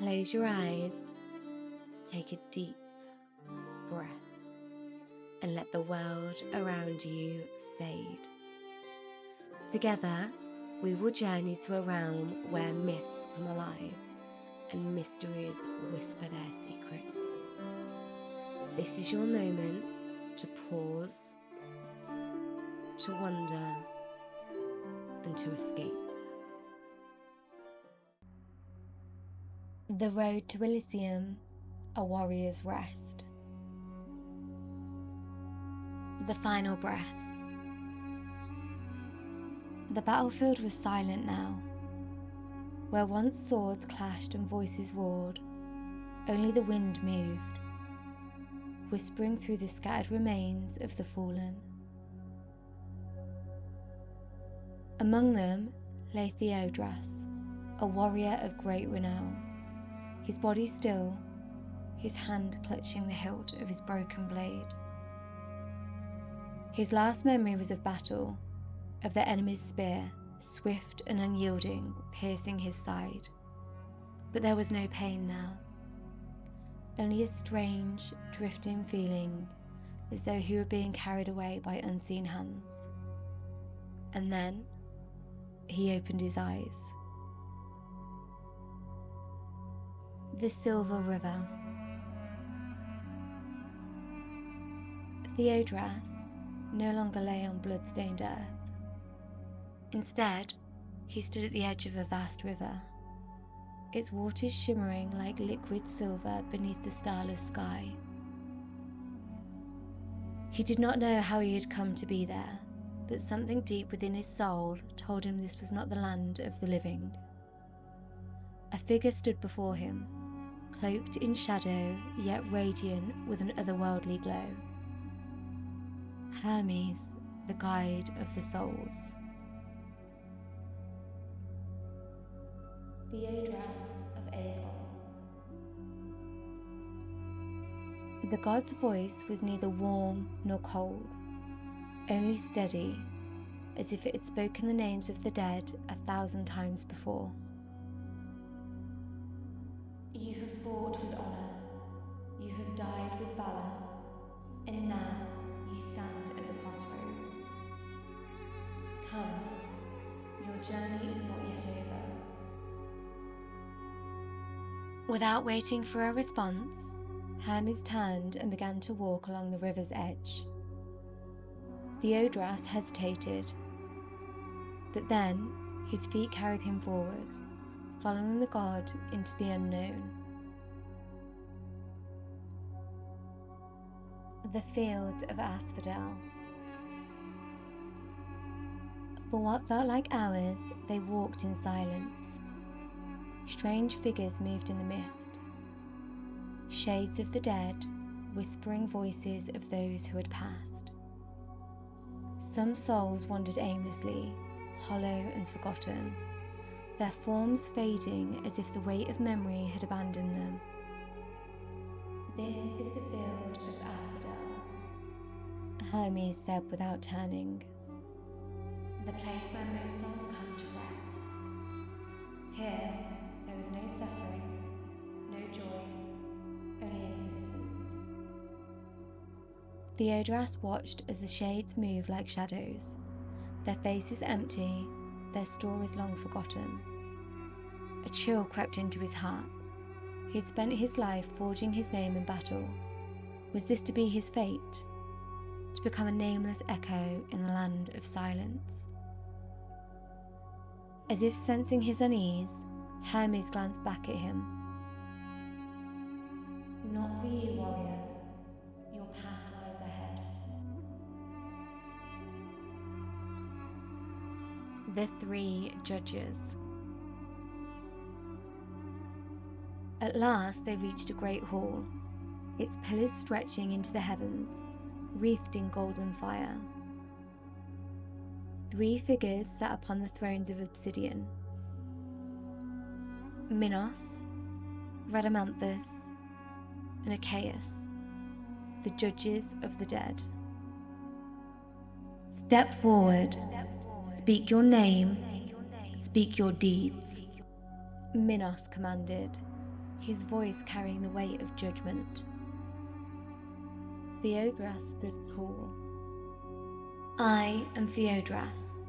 Close your eyes, take a deep breath, and let the world around you fade. Together, we will journey to a realm where myths come alive and mysteries whisper their secrets. This is your moment to pause, to wonder, and to escape. The road to Elysium, a warrior's rest. The final breath. The battlefield was silent now. Where once swords clashed and voices roared, only the wind moved, whispering through the scattered remains of the fallen. Among them lay Theodras, a warrior of great renown, his body still, his hand clutching the hilt of his broken blade. His last memory was of battle, of the enemy's spear, swift and unyielding, piercing his side. But there was no pain now, only a strange, drifting feeling, as though he were being carried away by unseen hands. And then he opened his eyes. The Silver River. Theodras no longer lay on blood-stained earth. Instead, he stood at the edge of a vast river, its waters shimmering like liquid silver beneath the starless sky. He did not know how he had come to be there, but something deep within his soul told him this was not the land of the living. A figure stood before him, cloaked in shadow, yet radiant with an otherworldly glow. Hermes, the guide of the souls. Theodras of Aegon. The god's voice was neither warm nor cold, only steady, as if it had spoken the names of the dead 1,000 times before. You have fought with honor, you have died with valor, and now you stand at the crossroads. Come, your journey is not yet over. Without waiting for a response, Hermes turned and began to walk along the river's edge. Theodras hesitated, but then his feet carried him forward, following the god into the unknown. The fields of Asphodel. For what felt like hours, they walked in silence. Strange figures moved in the mist, shades of the dead, whispering voices of those who had passed. Some souls wandered aimlessly, hollow and forgotten, their forms fading as if the weight of memory had abandoned them. This is the field of Asphodel, Hermes said without turning. The place where most souls come to rest. Here, there is no suffering, no joy, only existence. Theodras watched as the shades moved like shadows, their faces empty, their stories long forgotten. A chill crept into his heart. He had spent his life forging his name in battle. Was this to be his fate? To become a nameless echo in a land of silence? As if sensing his unease, Hermes glanced back at him. Not for you, warrior. Your path lies ahead. The Three Judges. At last they reached a great hall, its pillars stretching into the heavens, wreathed in golden fire. 3 figures sat upon the thrones of obsidian. Minos, Rhadamanthus, and Achaeus, the judges of the dead. Step forward, speak your name, speak your deeds, Minos commanded, his voice carrying the weight of judgment. Theodras stood tall. I am Theodras,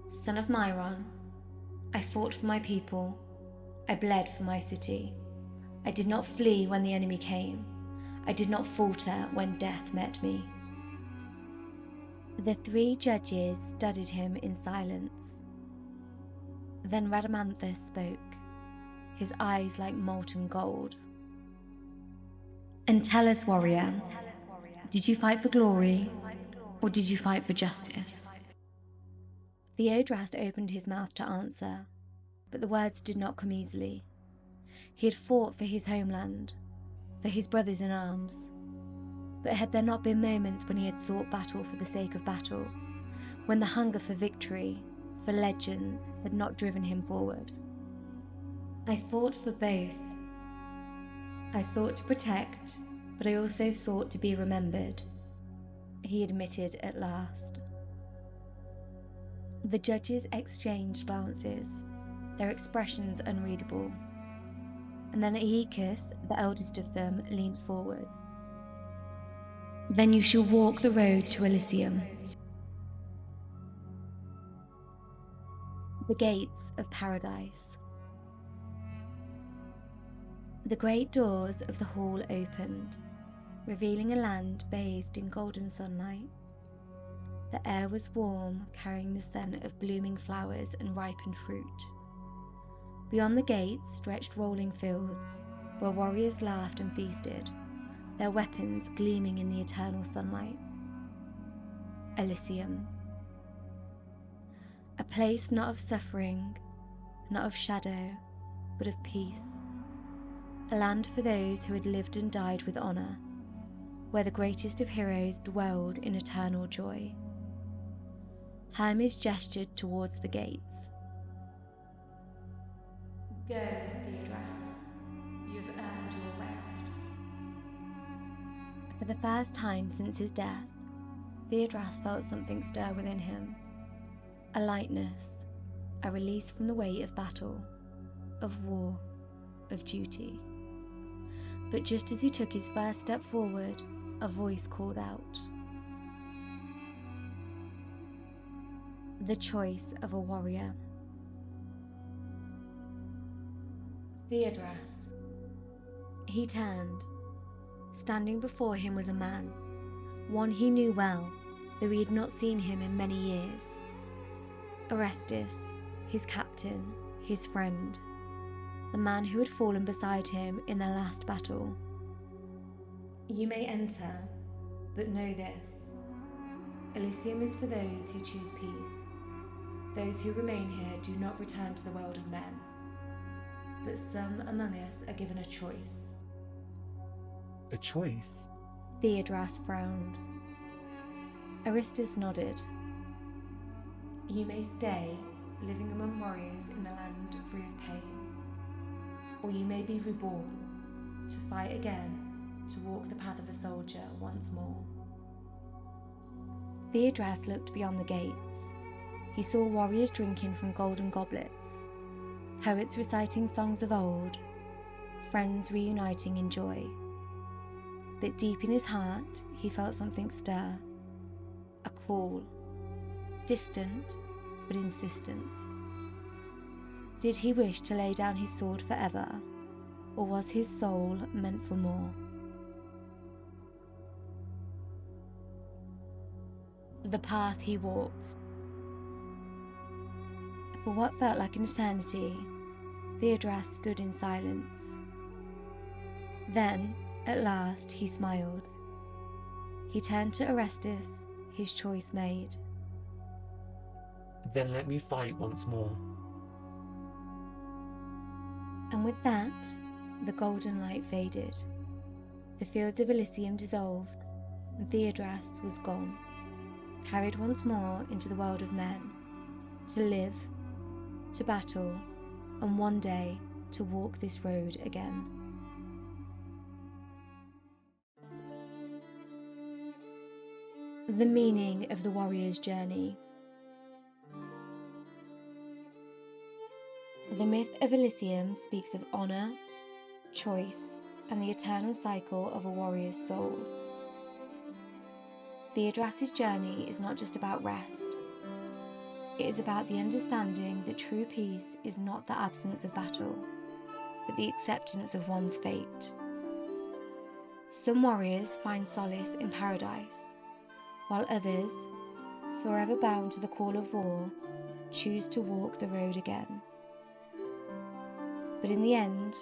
son of Myron. I fought for my people. I bled for my city. I did not flee when the enemy came. I did not falter when death met me. The three judges studied him in silence. Then Rhadamanthus spoke, his eyes like molten gold. And tell us, warrior, did you fight for glory, or did you fight for justice? Theodras opened his mouth to answer, but the words did not come easily. He had fought for his homeland, for his brothers in arms. But had there not been moments when he had sought battle for the sake of battle, when the hunger for victory, for legend, had not driven him forward? I fought for both. I sought to protect, but I also sought to be remembered, he admitted at last. The judges exchanged glances, their expressions unreadable. And then Aeacus, the eldest of them, leaned forward. Then you shall walk the road to Elysium. The gates of paradise. The great doors of the hall opened, revealing a land bathed in golden sunlight. The air was warm, carrying the scent of blooming flowers and ripened fruit. Beyond the gates stretched rolling fields, where warriors laughed and feasted, their weapons gleaming in the eternal sunlight. Elysium. A place not of suffering, not of shadow, but of peace. A land for those who had lived and died with honour, where the greatest of heroes dwelled in eternal joy. Hermes gestured towards the gates. Go, Theodras. You have earned your rest. For the first time since his death, Theodras felt something stir within him. A lightness, a release from the weight of battle, of war, of duty. But just as he took his first step forward, a voice called out. The choice of a warrior. Theodras. He turned. Standing before him was a man, one he knew well, though he had not seen him in many years. Orestes, his captain, his friend, the man who had fallen beside him in their last battle. You may enter, but know this. Elysium is for those who choose peace. Those who remain here do not return to the world of men. But some among us are given a choice. A choice? Theodras frowned. Orestes nodded. You may stay, living among warriors in the land free of pain. Or you may be reborn, to fight again, to walk the path of a soldier once more. Theodras looked beyond the gates. He saw warriors drinking from golden goblets, poets reciting songs of old, friends reuniting in joy. But deep in his heart, he felt something stir, a call, distant but insistent. Did he wish to lay down his sword forever, or was his soul meant for more? The path he walked. For what felt like an eternity, Theodras stood in silence. Then, at last, he smiled. He turned to Orestes, his choice made. Then let me fight once more. And with that, the golden light faded. The fields of Elysium dissolved, and Theodras was gone, carried once more into the world of men, to live, to battle, and one day to walk this road again. The meaning of the warrior's journey. The myth of Elysium speaks of honour, choice, and the eternal cycle of a warrior's soul. Theodras' journey is not just about rest. It is about the understanding that true peace is not the absence of battle, but the acceptance of one's fate. Some warriors find solace in paradise, while others, forever bound to the call of war, choose to walk the road again. But in the end,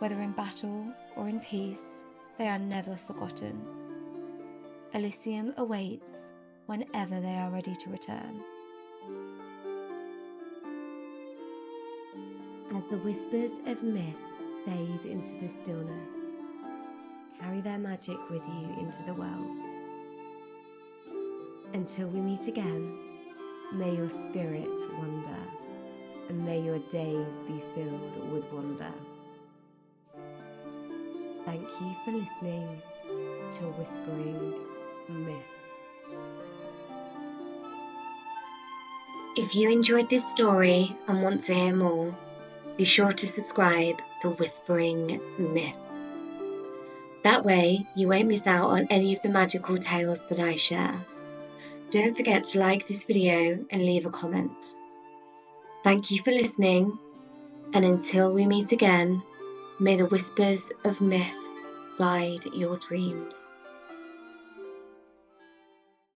whether in battle or in peace, they are never forgotten. Elysium awaits whenever they are ready to return. As the whispers of myth fade into the stillness, carry their magic with you into the world. Until we meet again, may your spirit wander, and may your days be filled with wonder. Thank you for listening to Whispering Myth. If you enjoyed this story and want to hear more, be sure to subscribe to Whispering Myth. That way you won't miss out on any of the magical tales that I share. Don't forget to like this video and leave a comment. Thank you for listening, and until we meet again, may the whispers of myth guide your dreams.